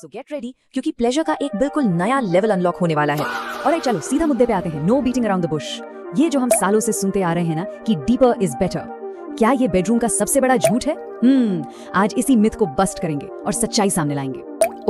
सो get ready क्योंकि pleasure का एक बिल्कुल नया लेवल अनलॉक होने वाला है। और चलो सीधा मुद्दे पे आते हैं। No beating around the bush. ये जो हम सालों से सुनते आ रहे हैं ना कि डीपर इज बेटर, क्या ये बेडरूम का सबसे बड़ा झूठ है? आज इसी मिथ को बस्ट करेंगे और सच्चाई सामने लाएंगे।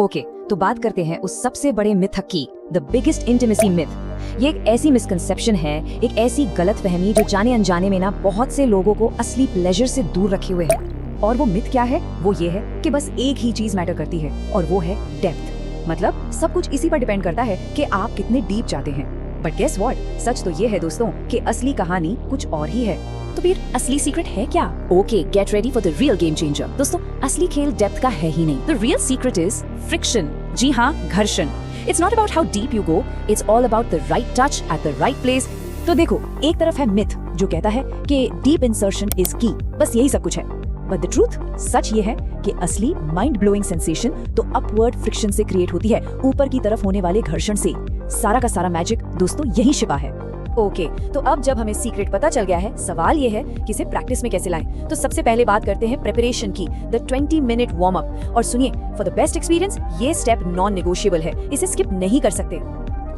ओके, तो बात करते हैं उस सबसे बड़े मिथ की, द बिगेस्ट इंटीमेसी मिथ। ये एक ऐसी मिसकंसेप्शन है, एक ऐसी गलतफहमी जो जाने अनजाने में ना बहुत से लोगों को असली प्लेजर से दूर रखे हुए है। और वो मिथ क्या है? वो ये है कि बस एक ही चीज मैटर करती है और वो है डेप्थ। मतलब सब कुछ इसी पर डिपेंड करता है कि आप कितने डीप जाते हैं। बट गेस व्हाट, सच तो ये है दोस्तों कि असली कहानी कुछ और ही है। तो फिर असली सीक्रेट है क्या? Okay, get ready for the real game changer. दोस्तों, असली खेल डेप्थ का है ही नहीं। The real secret is friction. जी हाँ, घर्षण। It's not about how deep you go, it's all about the right touch at the right place. तो देखो, एक तरफ है मिथ जो कहता है कि डीप इंसर्शन इज की, बस यही सब कुछ है। बट द ट्रूथ, सच ये है कि असली माइंड ब्लोइंग सेंसेशन तो अपवर्ड फ्रिक्शन से क्रिएट होती है, ऊपर की तरफ होने वाले घर्षण से। सारा का सारा मैजिक दोस्तों यही छिपा है। ओके, तो अब जब हमें सीक्रेट पता चल गया है, सवाल ये है कि इसे प्रैक्टिस में कैसे लाएं। तो सबसे पहले बात करते हैं प्रिपरेशन की, द 20 मिनट वार्म अप। और सुनिए, फॉर द बेस्ट एक्सपीरियंस ये स्टेप नॉन नेगोशिएबल है, इसे स्किप नहीं कर सकते।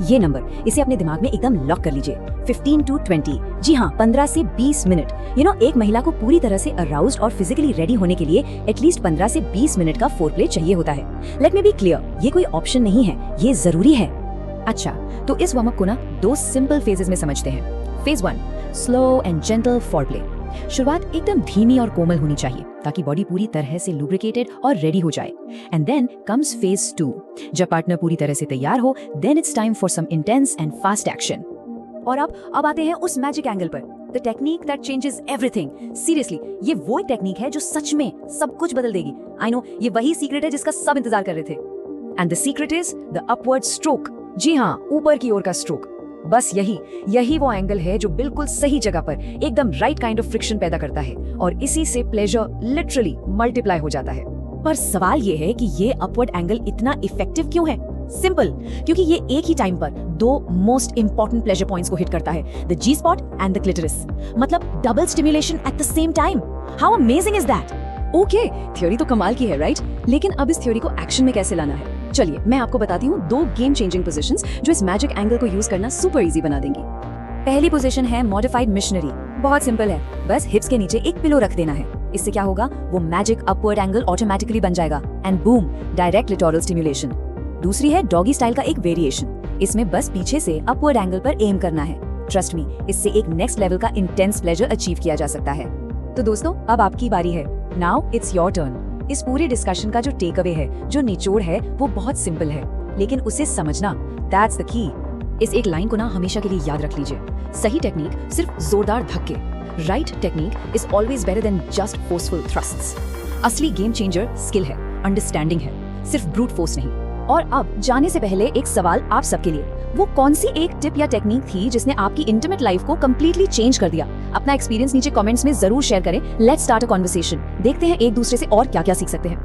ये नंबर, इसे अपने दिमाग में एकदम लॉक कर लीजिए, 15 to 20। जी हाँ, 15 से 20 मिनट। एक महिला को पूरी तरह से अराउज्ड और फिजिकली रेडी होने के लिए एटलीस्ट 15 से 20 मिनट का फोरप्ले चाहिए होता है। लेट मी बी क्लियर, ये कोई ऑप्शन नहीं है, ये जरूरी है। अच्छा, तो इस वार्म अप को ना 2 सिंपल फेजेस में समझते हैं। Phase 1, slow and gentle foreplay. शुरुआत एकदम धीमी और कोमल होनी चाहिए ताकि बॉडी पूरी तरह से लुब्रिकेटेड और रेडी हो जाए। And then comes phase 2। जब पार्टनर पूरी तरह से तैयार हो, then it's time for some intense and fast action. और अब आते हैं उस मैजिक एंगल पर, the technique that changes everything. Seriously, ये वो एक टेक्निक है जो सच में सब कुछ बदल देगी। आई नो, ये वही सीक्रेट है जिसका सब इंतजार कर रहे थे। And the secret is the upward stroke. जी हाँ, ऊपर की ओर का स्ट्रोक। बस यही वो एंगल है जो बिल्कुल सही जगह पर एकदम राइट काइंड ऑफ फ्रिक्शन पैदा करता है और इसी से प्लेजर लिटरली मल्टीप्लाई हो जाता है। पर सवाल ये है कि ये अपवर्ड एंगल इतना इफेक्टिव क्यों है? सिंपल, क्योंकि ये एक ही टाइम पर 2 मोस्ट इंपॉर्टेंट प्लेजर पॉइंट्स को हिट करता है, the G spot and the clitoris. मतलब double stimulation at the same time. How amazing is that? Okay, theory तो कमाल की है, राइट? लेकिन अब इस थ्योरी को एक्शन में कैसे लाना है? चलिए, मैं आपको बताती हूँ 2 गेम चेंजिंग पोजीशंस जो इस मैजिक एंगल को यूज करना सुपर इजी बना देंगी। पहली पोजीशन है मॉडिफाइड मिशनरी। बहुत सिंपल है, बस हिप्स के नीचे एक पिलो रख देना है। इससे क्या होगा, वो मैजिक अपवर्ड एंगल ऑटोमेटिकली बन जाएगा and boom, direct littoral stimulation. दूसरी है डॉगी स्टाइल का एक वेरिएशन। इसमें बस पीछे से अपवर्ड एंगल पर एम करना है। ट्रस्ट मी, इससे एक नेक्स्ट लेवल का इंटेंस प्लेजर अचीव किया जा सकता है। तो दोस्तों, अब आपकी बारी है। Now it's your turn. इस पूरे डिस्कशन का जो टेक अवे है, जो निचोड़ है, वो बहुत सिंपल है, लेकिन उसे समझना, दैट्स द की। इस एक लाइन को ना हमेशा के लिए याद रख लीजिए, सही टेक्निक सिर्फ जोरदार धक्के, right technique is always better than just forceful thrusts. असली गेम चेंजर स्किल है, अंडरस्टैंडिंग है, सिर्फ ब्रूट फोर्स नहीं। और अब जाने से पहले एक सवाल आप सबके लिए, वो कौन सी एक टिप या टेक्निक थी जिसने आपकी इंटीमेट लाइफ को कंप्लीटली चेंज कर दिया? अपना एक्सपीरियंस नीचे कमेंट्स में जरूर शेयर करें। Let's start a conversation. देखते हैं एक दूसरे से और क्या क्या सीख सकते हैं।